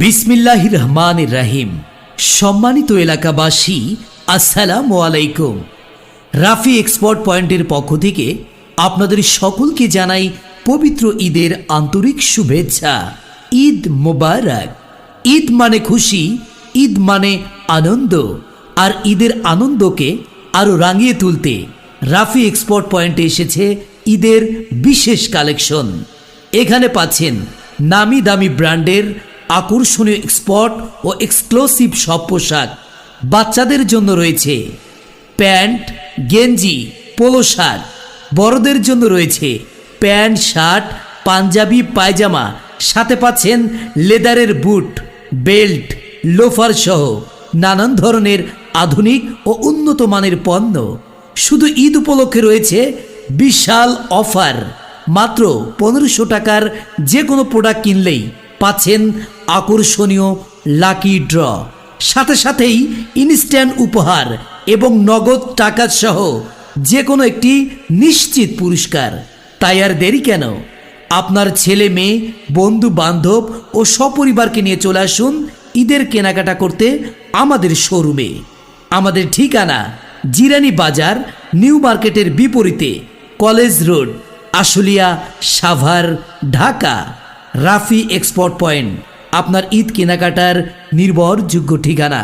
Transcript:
বিসমিল্লাহির রহমানির রহিম। সম্মানিত এলাকাবাসী, আসসালামু আলাইকুম। রাফি এক্সপোর্ট পয়েন্টের পক্ষ থেকে আপনাদের সকলকে জানাই পবিত্র ঈদের আন্তরিক শুভেচ্ছা। ঈদ মোবারক। ঈদ মানে খুশি, ঈদ মানে আনন্দ, আর ঈদের আনন্দকে আরও রাঙিয়ে তুলতে রাফি এক্সপোর্ট পয়েন্টে এসেছে ঈদের বিশেষ কালেকশন। এখানে পাচ্ছেন নামি দামি ব্র্যান্ডের আকর্ষণীয় এক্সপোর্ট ও এক্সক্লুসিভ সব পোশাক। বাচ্চাদের জন্য রয়েছে প্যান্ট, গেঞ্জি, পোলো শার্ট। বড়দের জন্য রয়েছে প্যান্ট, শার্ট, পাঞ্জাবি, পায়জামা। সাথে পাচ্ছেন লেদারের বুট, বেল্ট, লোফার সহ নানান ধরনের আধুনিক ও উন্নত মানের পণ্য। শুধু ঈদ উপলক্ষে রয়েছে বিশাল অফার। মাত্র 1500 টাকার যে কোনো প্রোডাক্ট কিনলেই পাচ্ছেন আকর্ষণীয় লাকি ড্র, সাথে সাথেই ইনস্ট্যান্ট উপহার এবং নগদ টাকা সহ যে কোনো একটি নিশ্চিত পুরস্কার। তাই আর দেরি কেন? আপনার ছেলে মেয়ে, বন্ধু বান্ধব ও সপরিবারকে নিয়ে চলে আসুন ঈদের কেনাকাটা করতে আমাদের শোরুমে। আমাদের ঠিকানা জিরানী বাজার, নিউ মার্কেটের বিপরীতে, college road, Ashulia, Savar, Dhaka. Rafi export point আপনার ঈদ কেনাকাটার নির্ভরযোগ্য ঠিকানা।